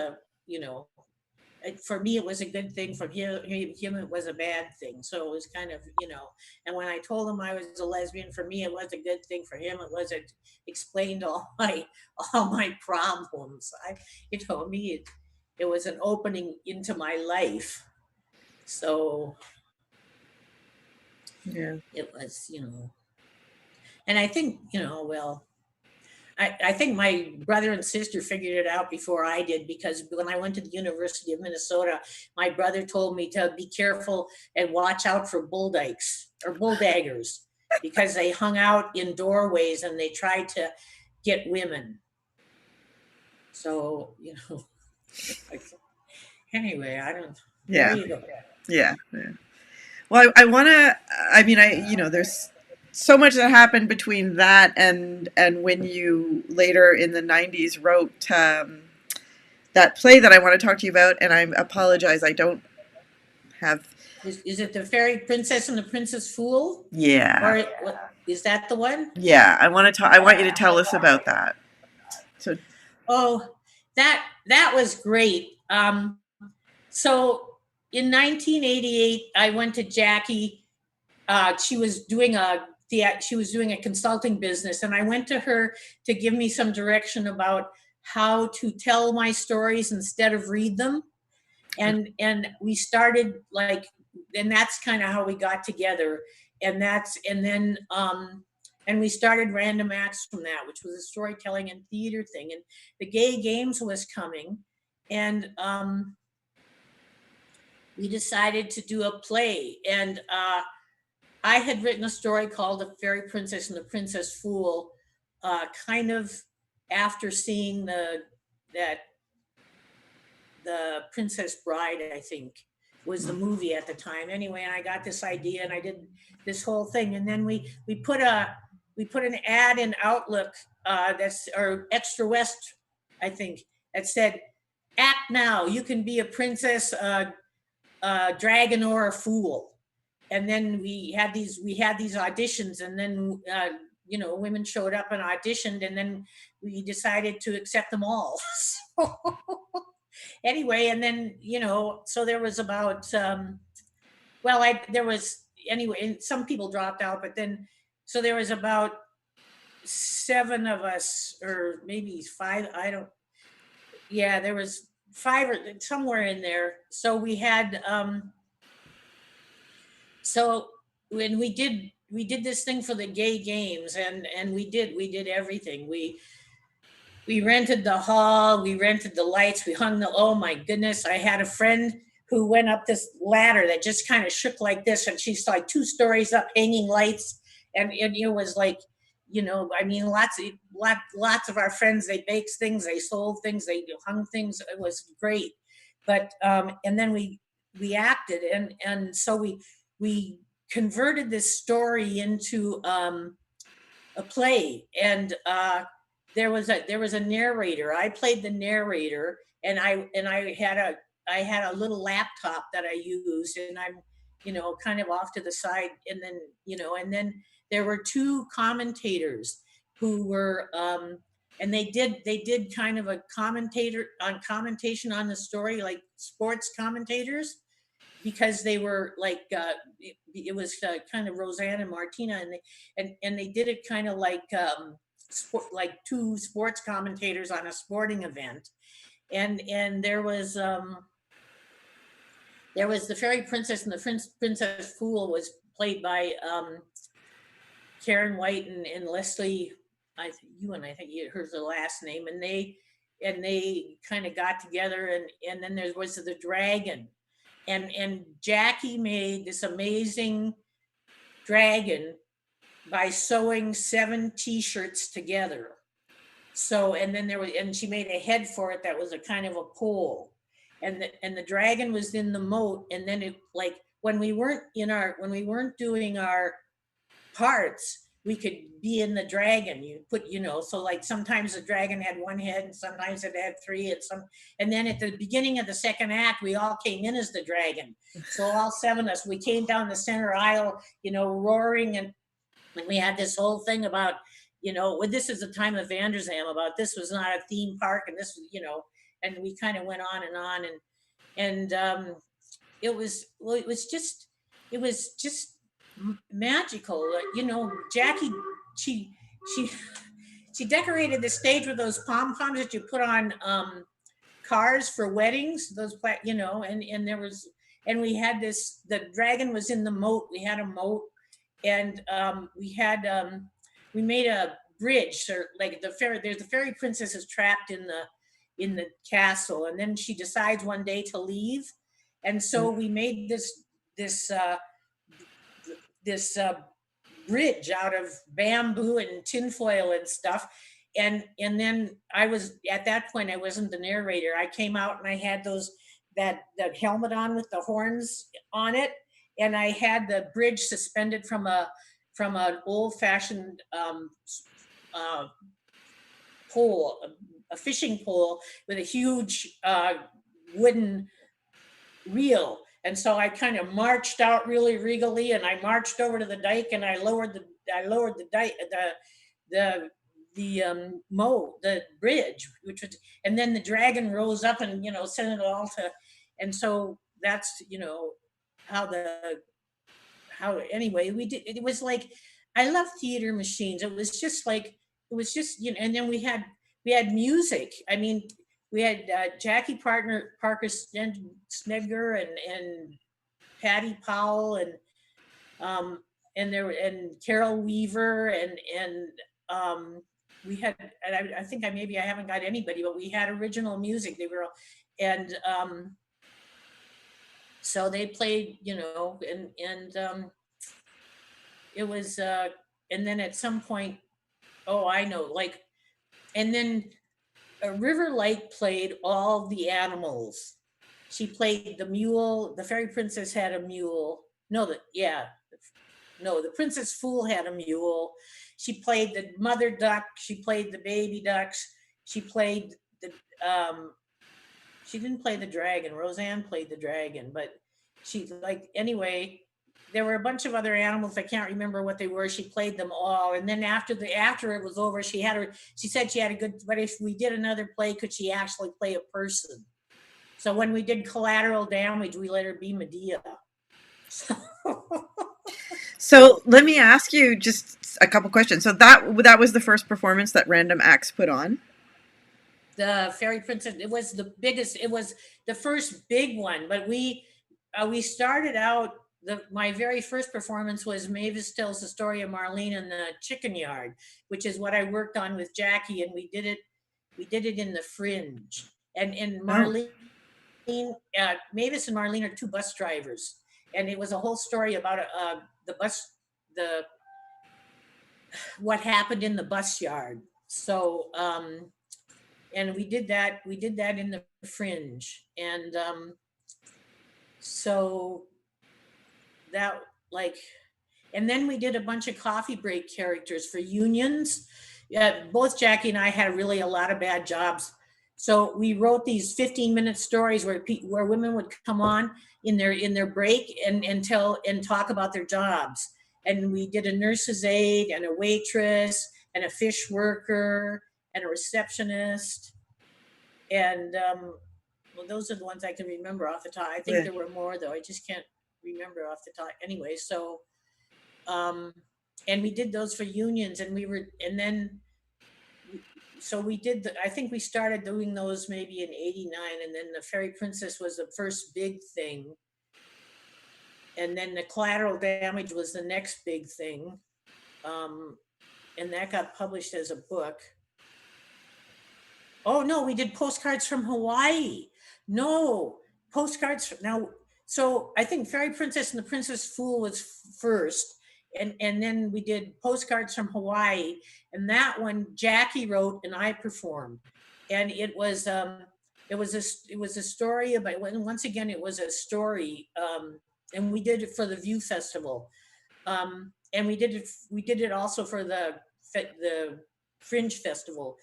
for me, it was a good thing. For him, it was a bad thing. So it was kind of, and when I told him I was a lesbian, for me, it was a good thing. For him, it explained all my problems. It was an opening into my life. So yeah, it was, and I think, I think my brother and sister figured it out before I did, because when I went to the University of Minnesota, my brother told me to be careful and watch out for bull dykes or bulldaggers because they hung out in doorways and they tried to get women. So, anyway, I don't. Yeah. There you go. Yeah. Well, I want to. I mean, there's so much that happened between that and when you later in the '90s wrote that play that I want to talk to you about. And I apologize, I don't have. Is it the Fairy Princess and the Princess Fool? Yeah. Or is that the one? Yeah, I want to talk. I want you to tell us about that. So. Oh, that was great. So in 1988, I went to Jackie. She was doing a consulting business, and I went to her to give me some direction about how to tell my stories instead of read them. And we started and that's kind of how we got together. And we started Random Acts from that, which was a storytelling and theater thing. And the Gay Games was coming, and we decided to do a play. And I had written a story called The Fairy Princess and the Princess Fool, kind of after seeing the Princess Bride, I think, was the movie at the time. Anyway, and I got this idea and I did this whole thing. And then we put an ad in Outlook or Extra West, I think, that said, "Act now, you can be a princess, dragon, or a fool." And then we had these auditions, and then women showed up and auditioned, and then we decided to accept them all. So, anyway, and then so there was about there was, anyway, and some people dropped out, but then so there was about 7 of us, or maybe 5. There was 5 or somewhere in there. So we had so when we did this thing for the gay games, and we did everything. We rented the hall, we rented the lights, we hung the, oh my goodness, I had a friend who went up this ladder that just kind of shook like this, and she's like 2 stories up, hanging lights, and it was like, I mean, lots of our friends, they baked things, they sold things, they hung things. It was great. But and then we acted, and so we converted this story into a play, and there was a narrator. I played the narrator, and I had a little laptop that I used, and I'm kind of off to the side, and then there were 2 commentators who were and they did kind of a commentation on the story, like sports commentators, because they were like it was kind of Roseanne and Martina, and they did it kind of like like 2 sports commentators on a sporting event, and there was the fairy princess, and the princess fool was played by Karen White and Leslie. I think here's the last name, and they kind of got together, and then there was the dragon, and Jackie made this amazing dragon by sewing 7 T-shirts together. So, and then and she made a head for it that was a kind of a pole, and the dragon was in the moat, and then it, like, when we weren't doing our parts, we could be in the dragon. You put, so like sometimes the dragon had 1 head, and sometimes it had 3, and then at the beginning of the second act, we all came in as the dragon. So all 7 of us, we came down the center aisle, roaring, and we had this whole thing about, well, this is the time of Vanderzam, about this was not a theme park, and this was, and we kind of went on and on, and it was just magical. Jackie, she she decorated the stage with those pom poms that you put on cars for weddings. Those, and there was, and we had this. The dragon was in the moat. We had a moat, and we made a bridge. So like the fairy princess is trapped in the castle, and then she decides one day to leave, and so we made this bridge out of bamboo and tinfoil and stuff. And then I was, at that point, I wasn't the narrator. I came out and I had that helmet on with the horns on it, and I had the bridge suspended from an old-fashioned pole, a fishing pole with a huge wooden reel. And so I kind of marched out really regally, and I marched over to the dike, and I lowered the dike, the bridge, which was, and then the dragon rose up and sent it all to, and so that's how anyway we did. It was like, I love theater machines. It was just and then we had music. I mean, we had Jackie Parker Snedger and Patty Powell and Carol Weaver and we had, and I think I haven't got anybody, but we had original music. They were, and so they played, and it was, and then at some point, oh, I know, like, and then River Light played all the animals. She played the mule. The fairy princess had a mule. The princess fool had a mule. She played the mother duck. She played the baby ducks. She played she didn't play the dragon. Roseanne played the dragon, but anyway, there were a bunch of other animals. I can't remember what they were. She played them all. And then after it was over, she said she had a good, but if we did another play, could she actually play a person? So when we did Collateral Damage, we let her be Medea. So let me ask you just a couple questions. So that was the first performance that Random Acts put on? The Fairy Princess, it was the biggest, it was the first big one, but we started out my very first performance was Mavis Tells the Story of Marlene in the Chicken Yard, which is what I worked on with Jackie, and we did it in the Fringe. And Oh, Marlene, Mavis and Marlene are two bus drivers, and it was a whole story about the bus, the what happened in the bus yard. So and we did that in the Fringe, and so that, like, and then we did a bunch of coffee break characters for unions. Yeah, both Jackie and I had really a lot of bad jobs, so we wrote these 15-minute stories where women would come on in their break and tell and talk about their jobs. And we did a nurse's aide and a waitress and a fish worker and a receptionist, and well, those are the ones I can remember off the top. I think yeah. there were more, though. I just can't remember off the top. Anyway, so um, and we did those for unions, and so we did. I think we started doing those maybe in '89, and then the Fairy Princess was the first big thing, and then the Collateral Damage was the next big thing, and that got published as a book. Oh no, we did Postcards from Hawaii. No, postcards from, now. So I think Fairy Princess and the Princess Fool was first, and then we did Postcards from Hawaii, and that one Jackie wrote and I performed, and it was a story about, once again it was a story, and we did it for the View Festival, and we did it also for the Fringe Festival.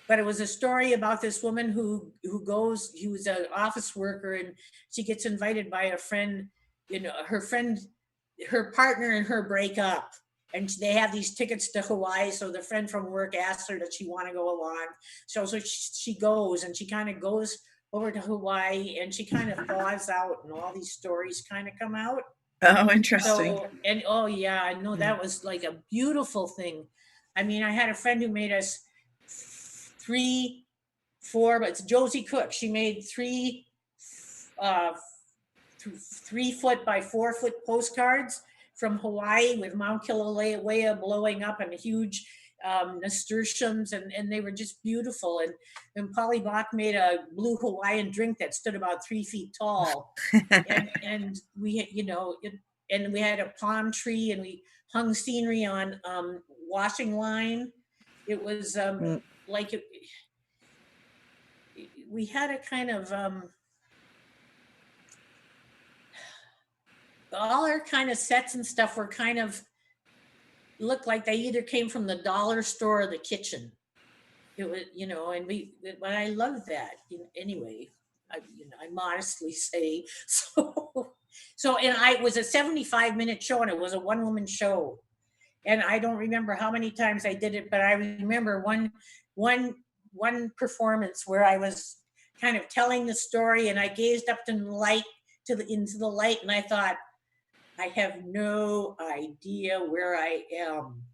But it was a story about this woman who was an office worker, and she gets invited by a friend, her partner and her break up, and they have these tickets to Hawaii. So the friend from work asks her, does she want to go along? So she goes, and she kind of goes over to Hawaii, and she kind of thaws out, and all these stories kind of come out. Oh, interesting. So, and oh yeah, I know that was like a beautiful thing. I mean, I had a friend who made us but it's Josie Cook. She made 3 foot by 4 foot postcards from Hawaii with Mount Kilauea blowing up and huge nasturtiums, and they were just beautiful. And Polly Bach made a blue Hawaiian drink that stood about 3 feet tall, and and we had a palm tree, and we hung scenery on washing line. It was like we had a kind of all our kind of sets and stuff were kind of looked like they either came from the dollar store or the kitchen. It was, but I loved that. Anyway, I modestly say so. And it was a 75-minute show, and it was a one-woman show. And I don't remember how many times I did it, but I remember one performance where I was kind of telling the story, and I gazed up into the light, and I thought, I have no idea where I am.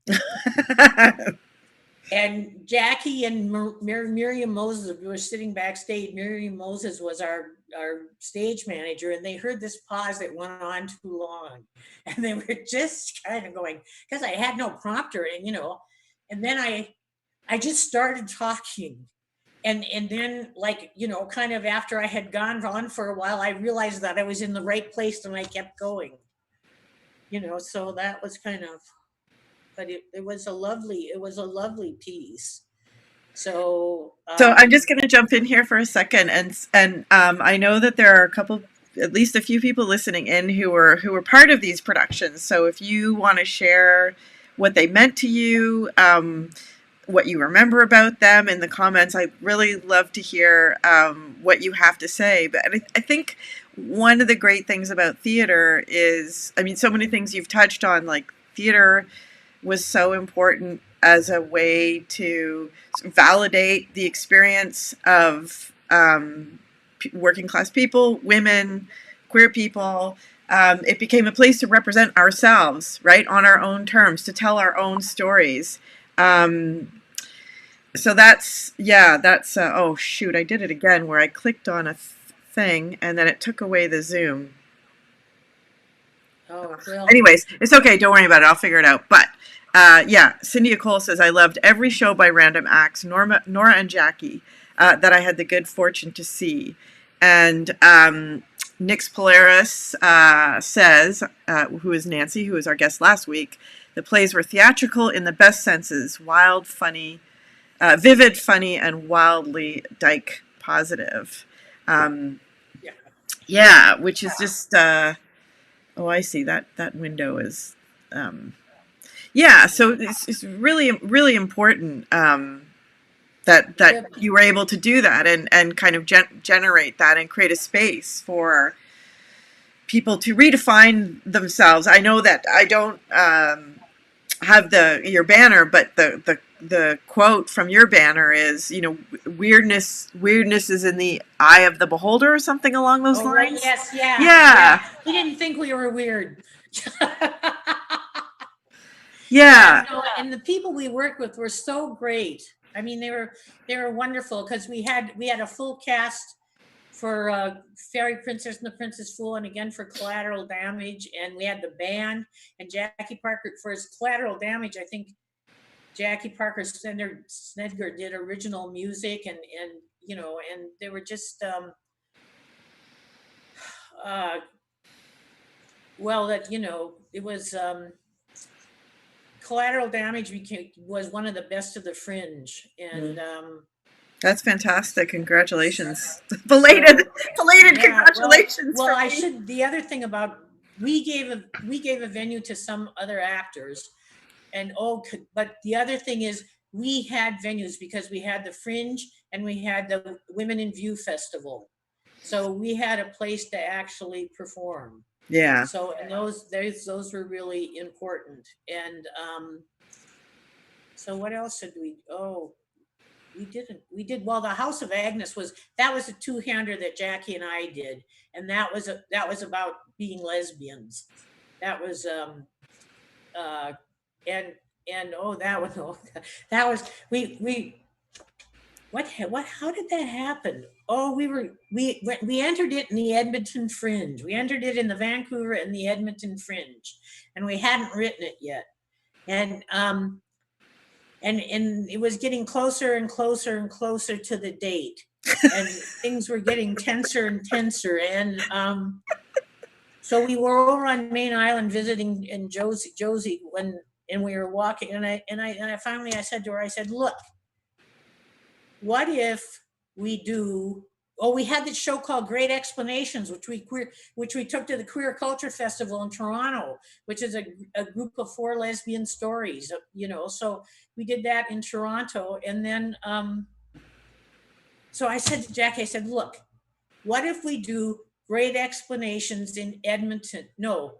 And Jackie and Miriam Moses were sitting backstage. Miriam Moses was our stage manager, and they heard this pause that went on too long, and they were just kind of going, because I had no prompter, and then I just started talking, and then, like, kind of after I had gone on for a while, I realized that I was in the right place, and I kept going, so that was kind of. But it was a lovely piece. So I'm just going to jump in here for a second, and I know that there are at least a few people listening in who were part of these productions. So if you want to share what they meant to you, what you remember about them in the comments, I'd really love to hear what you have to say. But I think one of the great things about theater is, so many things you've touched on, like theater was so important as a way to validate the experience of working class people, women, queer people. It became a place to represent ourselves, right, on our own terms, to tell our own stories. So that's oh shoot, I did it again where I clicked on a thing and then it took away the Zoom. Oh, well. Anyways, it's okay. Don't worry about it. I'll figure it out. But yeah, Cynthia Cole says, I loved every show by Random Acts, Nora and Jackie, that I had the good fortune to see. And Nix Polaris says, who is Nancy, who was our guest last week, the plays were theatrical in the best senses, wild, funny, vivid, funny, and wildly dyke positive. Yeah, which is just, oh, I see that window is, yeah. So it's really, really important that you were able to do that and kind of generate that and create a space for people to redefine themselves. I know that I don't have your banner, but the quote from your banner is, weirdness is in the eye of the beholder, or something along those lines. Right, yes, yeah. Yeah. We didn't think we were weird. Yeah. And the people we worked with were so great. I mean, they were wonderful, because we had a full cast for Fairy Princess and the Princess Fool, and again for Collateral Damage, and we had the band, and Jackie Parker for his Collateral Damage. I think Jackie Parker Snedger did original music, and they were just it was Collateral Damage was one of the best of the Fringe, and that's fantastic. Congratulations. Belated congratulations. Well, the other thing about, we gave a venue to some other actors, but the other thing is, we had venues because we had the Fringe and we had the Women in View Festival. So we had a place to actually perform. Yeah. So, and those were really important. And so what else did we? We did well. The House of Agnes was a two-hander that Jackie and I did, and that was about being lesbians. That was how did that happen? Oh, we entered it in the Edmonton Fringe. We entered it in the Vancouver and the Edmonton Fringe, and we hadn't written it yet. And it was getting closer and closer and closer to the date, and things were getting tenser and tenser. And so we were over on Main Island visiting in Josie and we were walking, and I finally said to her, I said, look, what if we do? Oh, we had this show called Great Explanations, which we took to the Queer Culture Festival in Toronto, which is a group of 4 lesbian stories, so we did that in Toronto. And then, so I said to Jackie, I said, look, what if we do Great Explanations in Edmonton? No,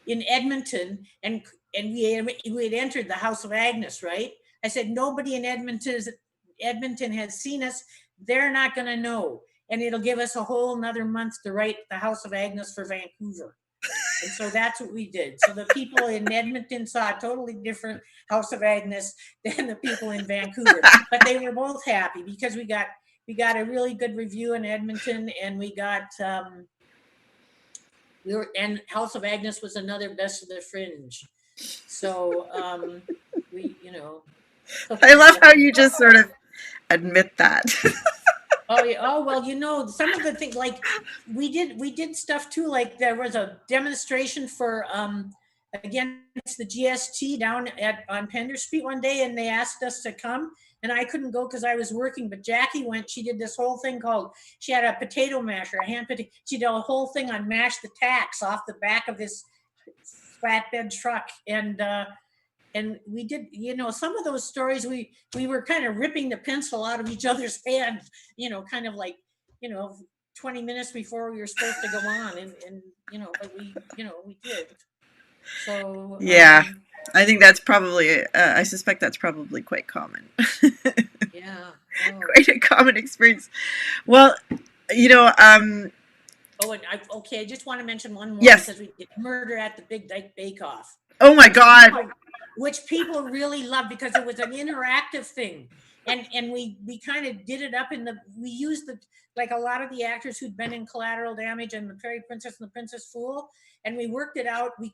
in Edmonton, and we had entered the House of Agnes, right? I said, nobody in Edmonton has seen us. They're not going to know. And it'll give us a whole another month to write the House of Agnes for Vancouver. And so that's what we did. So the people in Edmonton saw a totally different House of Agnes than the people in Vancouver. But they were both happy because we got a really good review in Edmonton, and we got and House of Agnes was another best of the Fringe. So I love how you just sort of admit that. Oh yeah. Oh well, some of the things, like we did stuff too. Like there was a demonstration for against the GST down on Pender Street one day, and they asked us to come, and I couldn't go because I was working. But Jackie went. She did this whole thing she had a potato masher, a hand potato. She did a whole thing on mash the tacks off the back of this flatbed truck, and we did, some of those stories, we were kind of ripping the pencil out of each other's hands, kind of like, 20 minutes before we were supposed to go on, and but we did. So yeah, I think that's probably, I suspect that's probably quite common. Yeah. Oh. Quite a common experience. Well, and I just want to mention one more. Yes. Because we did Murder at the Big Dyke Bake Off. Oh my God. Which people really loved because it was an interactive thing. and we kind of did it up we used like a lot of the actors who'd been in Collateral Damage and the Fairy Princess and the Princess Fool, and we worked it out. We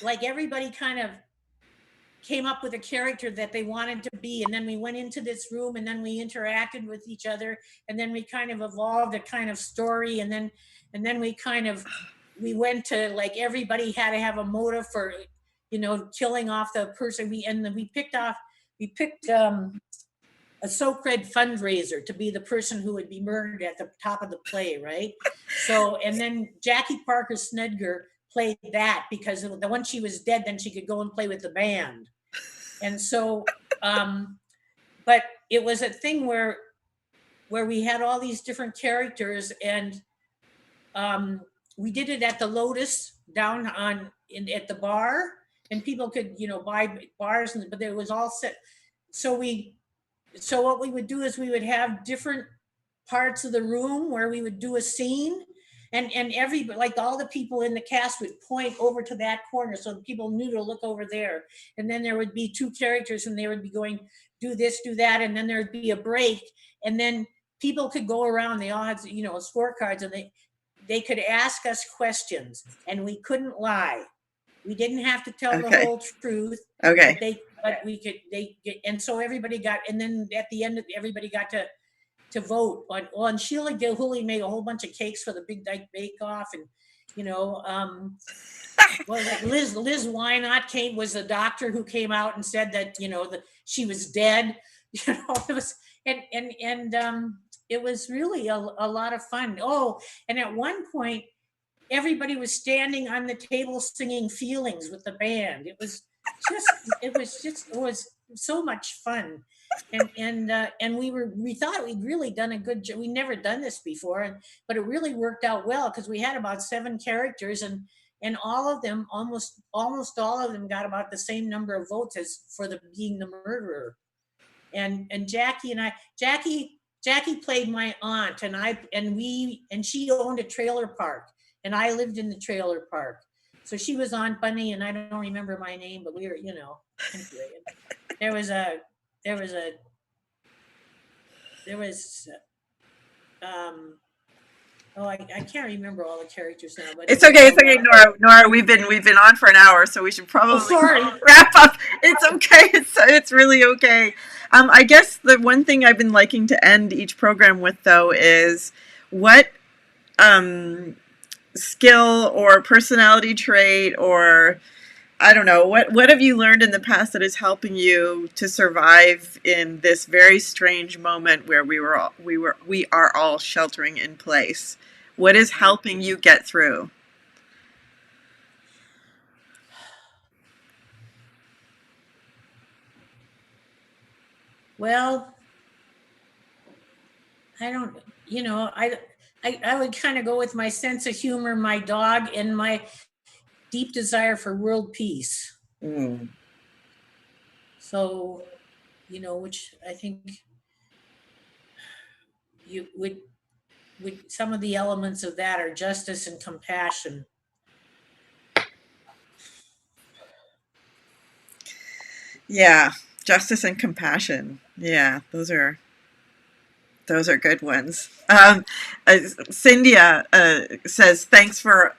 like everybody kind of came up with a character that they wanted to be, and then we went into this room and then we interacted with each other, and then we kind of evolved a kind of story, and then we went to like everybody had to have a motive for killing off the person. We picked a so-called fundraiser to be the person who would be murdered at the top of the play, right? So, and then Jackie Parker Snedger played that because once she was dead, then she could go and play with the band. And so, but it was a thing where we had all these different characters, and we did it at the Lotus down at the bar, and people could buy bars, but it was all set. So what we would do is we would have different parts of the room where we would do a scene, and like all the people in the cast would point over to that corner so the people knew to look over there. And then there would be two characters and they would be going, do this, do that, and then there'd be a break, and then people could go around. They all had scorecards, and they could ask us questions, and we couldn't lie. We didn't have to tell the whole truth. Okay. And so everybody got, and then at the end, everybody got to vote on Sheila Gilhooly made a whole bunch of cakes for the Big Dyke Bake Off, and like Liz Wynott was the doctor who came out and said that that she was dead. It was it was really a lot of fun. Oh, and at one point, everybody was standing on the table singing "Feelings" with the band. It was so much fun, and we thought we'd really done a good job. We never done this before, but it really worked out well because we had about 7 characters, and all of them, almost all of them, got about the same number of votes as for being the murderer. And Jackie played my aunt, and she owned a trailer park, and I lived in the trailer park. So she was Aunt Bunny, and I don't remember my name, but we were, I can't remember all the characters now, but it's okay, Nora, we've been on for an hour, so we should probably wrap up. It's okay. It's really okay. I guess the one thing I've been liking to end each program with, though, is what skill or personality trait, or I don't know, what have you learned in the past that is helping you to survive in this very strange moment where we are all sheltering in place? What is helping you get through? Well, I don't, I would kind of go with my sense of humor, my dog, and my deep desire for world peace. So, which I think you would some of the elements of that are justice and compassion. Yeah, justice and compassion. Yeah, those are good ones. Cynthia says thanks for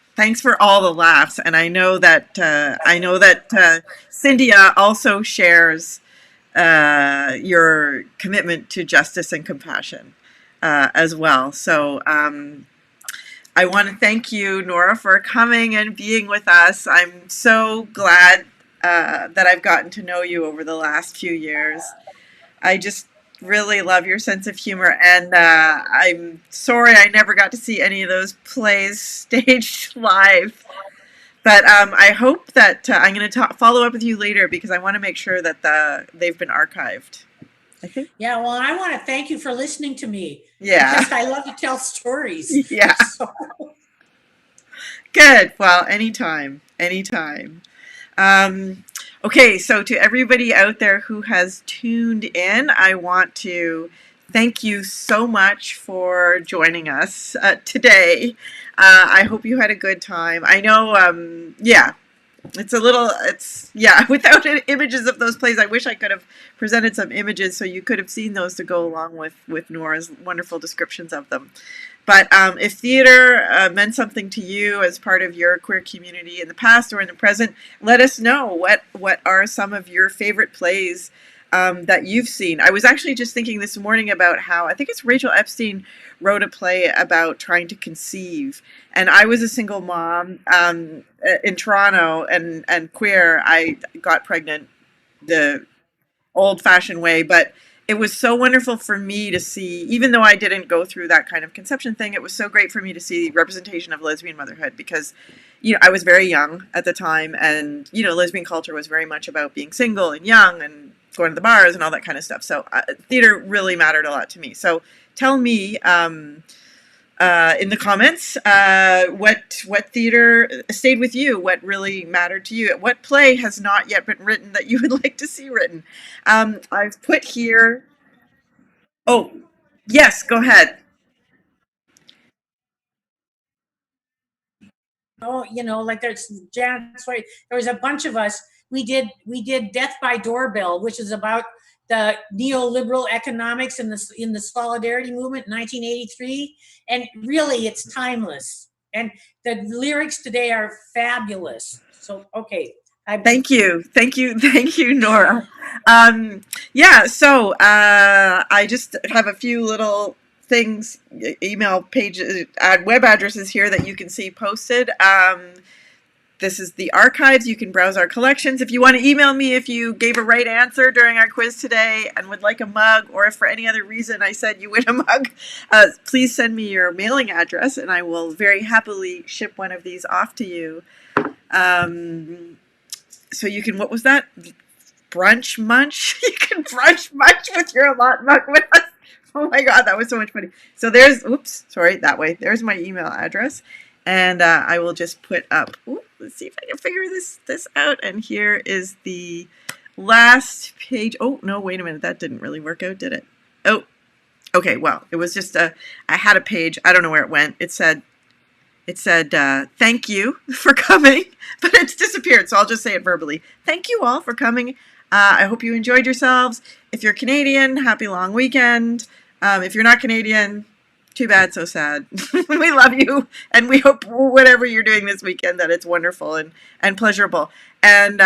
all the laughs, and I know that Cynthia also shares your commitment to justice and compassion as well. So I want to thank you, Nora, for coming and being with us. I'm so glad that I've gotten to know you over the last few years. I just really love your sense of humor, and I'm sorry I never got to see any of those plays staged live. But I hope that I'm going to follow up with you later, because I want to make sure that they've been archived. I think. Yeah, well, I want to thank you for listening to me. Yeah. Because I love to tell stories. Yeah. So. Good. Well, anytime. Okay, so to everybody out there who has tuned in, I want to thank you so much for joining us today. I hope you had a good time. I know, It's a little, it's, yeah, without images of those plays, I wish I could have presented some images so you could have seen those to go along with Nora's wonderful descriptions of them. But if theater meant something to you as part of your queer community in the past or in the present, let us know. What are some of your favorite plays that you've seen? I was actually just thinking this morning about how, I think it's Rachel Epstein wrote a play about trying to conceive. And I was a single mom in Toronto and queer. I got pregnant the old-fashioned way, but it was so wonderful for me to see, even though I didn't go through that kind of conception thing, it was so great for me to see representation of lesbian motherhood because, I was very young at the time, and, lesbian culture was very much about being single and young and going to the bars and all that kind of stuff. So theater really mattered a lot to me. So tell me in the comments what theater stayed with you, what really mattered to you, what play has not yet been written that you would like to see written. I've put here, oh, yes, go ahead. Oh, like there's Jan's right. There was a bunch of us. We did Death by Doorbell, which is about the neoliberal economics in the solidarity movement in 1983, and really it's timeless. And the lyrics today are fabulous. So okay, Thank you, Nora. Yeah, so I just have a few little things, email pages, web addresses here that you can see posted. This is the archives. You can browse our collections. If you want to email me if you gave a right answer during our quiz today and would like a mug, or if for any other reason I said you win a mug, please send me your mailing address and I will very happily ship one of these off to you. So you can, what was that? Brunch munch? You can brunch munch with your lot mug with us. Oh my God, that was so much funny. So there's, oops, sorry, that way. There's my email address. And I will just put up, let's see if I can figure this out. And here is the last page. Oh, no, wait a minute. That didn't really work out, did it? Oh, okay. Well, it was just I had a page. I don't know where it went. It said, thank you for coming, but it's disappeared. So I'll just say it verbally. Thank you all for coming. I hope you enjoyed yourselves. If you're Canadian, happy long weekend. If you're not Canadian, too bad, so sad. We love you, and we hope whatever you're doing this weekend that it's wonderful and pleasurable. And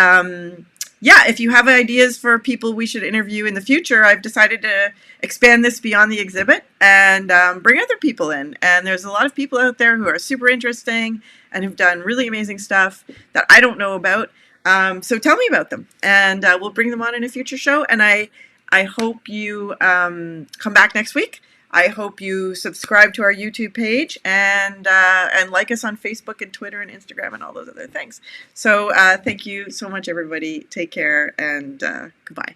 yeah, if you have ideas for people we should interview in the future, I've decided to expand this beyond the exhibit and bring other people in. And there's a lot of people out there who are super interesting and have done really amazing stuff that I don't know about. So tell me about them, and we'll bring them on in a future show. And I hope you come back next week. I hope you subscribe to our YouTube page and like us on Facebook and Twitter and Instagram and all those other things. So thank you so much, everybody. Take care and goodbye.